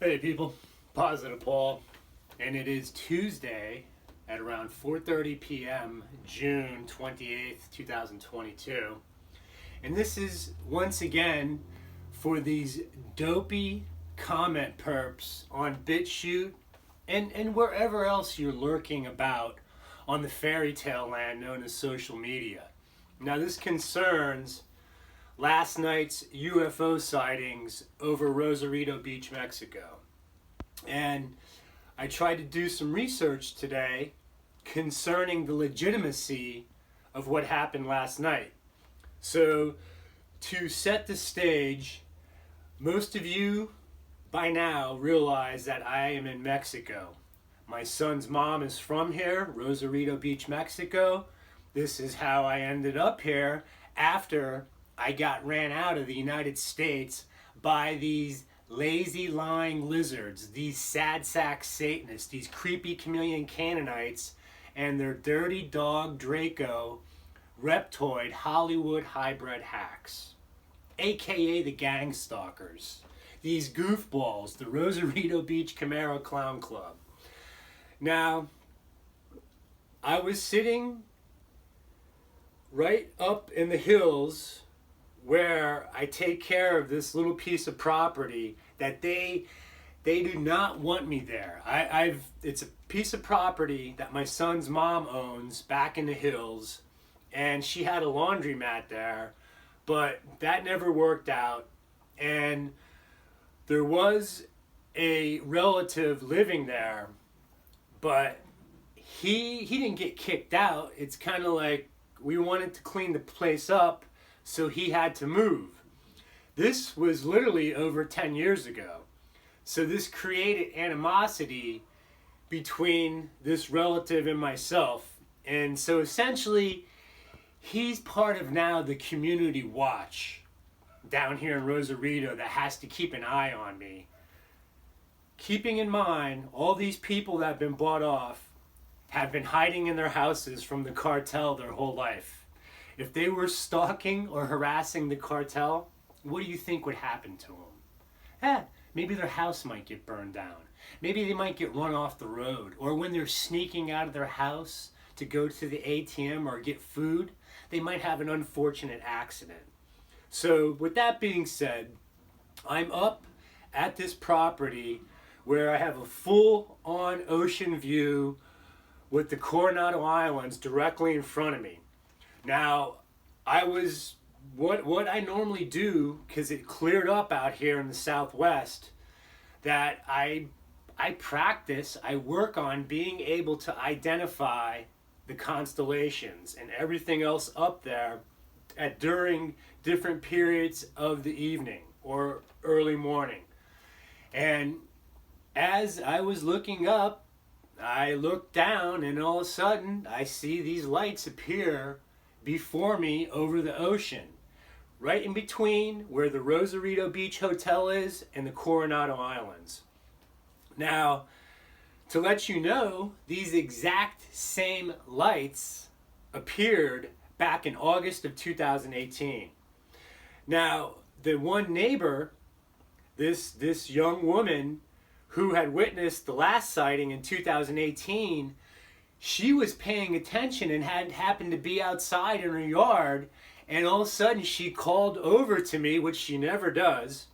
Hey people, Positive Paul, and it is Tuesday at around 4:30 p.m., June 28th, 2022. And this is once again for these dopey comment perps on BitChute and wherever else you're lurking about on the fairy tale land known as social media. Now this concerns last night's UFO sightings over Rosarito Beach, Mexico. And I tried to do some research today concerning the legitimacy of what happened last night. So, to set the stage, most of you by now realize that I am in Mexico. My son's mom is from here, Rosarito Beach, Mexico. This is how I ended up here after I got ran out of the United States by these lazy lying lizards, these sad sack Satanists, these creepy chameleon Canaanites, and their dirty dog Draco reptoid Hollywood hybrid hacks, aka the gang stalkers, these goofballs, the Rosarito Beach Camaro Clown Club. Now, I was sitting right up in the hills where I take care of this little piece of property that they do not want me there. It's a piece of property that my son's mom owns back in the hills, and she had a laundromat there, but that never worked out. And there was a relative living there, but he didn't get kicked out. It's kind of like we wanted to clean the place up, so he had to move. This was literally over 10 years ago. So this created animosity between this relative and myself. And so essentially, he's part of now the community watch down here in Rosarito that has to keep an eye on me. Keeping in mind, all these people that have been bought off have been hiding in their houses from the cartel their whole life. If they were stalking or harassing the cartel, what do you think would happen to them? Maybe their house might get burned down. Maybe they might get run off the road. Or when they're sneaking out of their house to go to the ATM or get food, they might have an unfortunate accident. So with that being said, I'm up at this property where I have a full-on ocean view with the Coronado Islands directly in front of me. Now, I was, what I normally do, because it cleared up out here in the Southwest, that I practice, I work on being able to identify the constellations and everything else up there during different periods of the evening or early morning. And as I was looking up, I looked down and all of a sudden I see these lights appear before me over the ocean, right in between where the Rosarito Beach Hotel is and the Coronado Islands. Now, to let you know, these exact same lights appeared back in August of 2018. Now, the one neighbor, this young woman who had witnessed the last sighting in 2018, she was paying attention and had happened to be outside in her yard, and all of a sudden she called over to me, which she never does,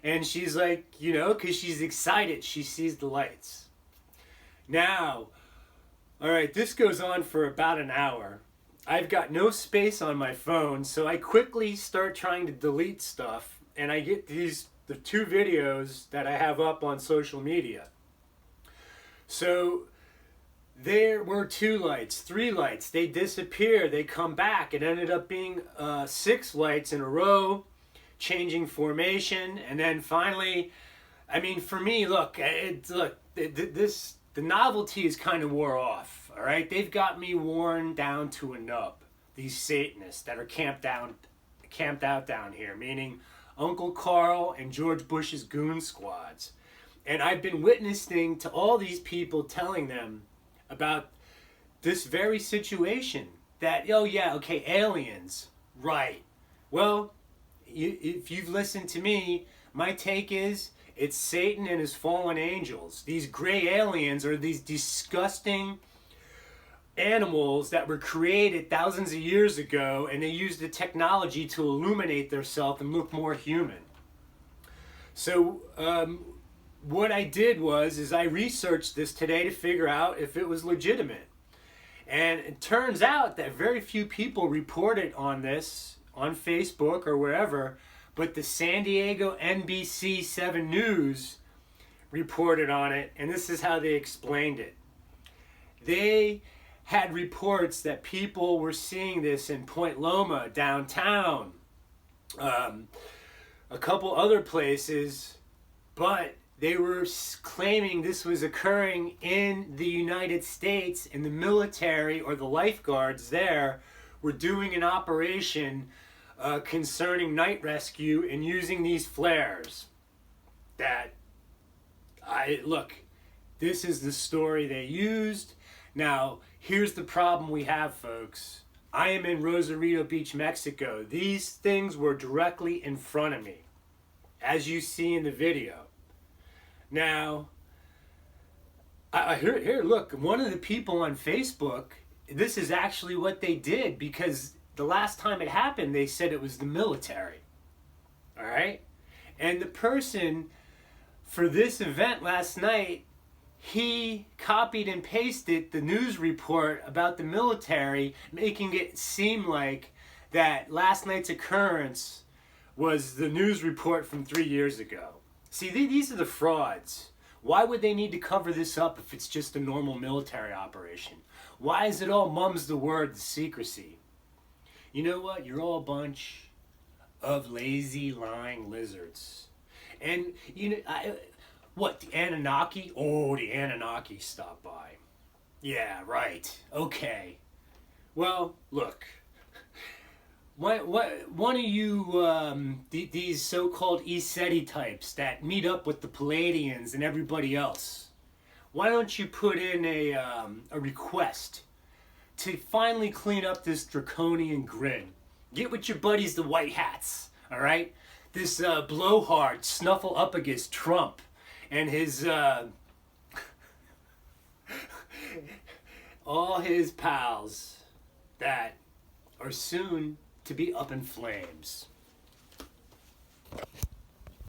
and she's like, because she's excited, she sees the lights. Now, all right, this goes on for about an hour. I've got no space on my phone, so I quickly start trying to delete stuff, and I get the two videos that I have up on social media. So there were 2 lights, 3 lights. They disappear. They come back. It ended up being 6 lights in a row, changing formation, and then finally, for me, the novelty is kind of wore off. All right, they've got me worn down to a nub. These Satanists that are camped out down here, meaning Uncle Carl and George Bush's goon squads. And I've been witnessing to all these people telling them about this very situation that, aliens, right. Well, if you've listened to me, My take is it's Satan and his fallen angels. These gray aliens are these disgusting animals that were created thousands of years ago, and they used the technology to illuminate themselves and look more human. So what I did is I researched this today to figure out if it was legitimate. And it turns out that very few people reported on this on Facebook or wherever, but the San Diego NBC 7 News reported on it, and this is how they explained it. They had reports that people were seeing this in Point Loma, downtown, a couple other places, but they were claiming this was occurring in the United States, and the military or the lifeguards there were doing an operation concerning night rescue and using these flares. Look, this is the story they used. Now, here's the problem we have, folks. I am in Rosarito Beach, Mexico. These things were directly in front of me, as you see in the video. Now, here, look, one of the people on Facebook, this is actually what they did, because the last time it happened, they said it was the military. All right? And the person for this event last night, he copied and pasted the news report about the military, making it seem like that last night's occurrence was the news report from 3 years ago. See, these are the frauds. Why would they need to cover this up if it's just a normal military operation? Why is it all mum's the word, the secrecy? You know what? You're all a bunch of lazy, lying lizards. And, you know, what, the Anunnaki? Oh, the Anunnaki stopped by. Yeah, right. Okay. Well, look. One of you, these so-called ESETI types that meet up with the Palladians and everybody else, why don't you put in a request to finally clean up this draconian grid? Get with your buddies, the White Hats, all right? This blowhard Snuffleupagus Trump and his all his pals that are soon to be up in flames.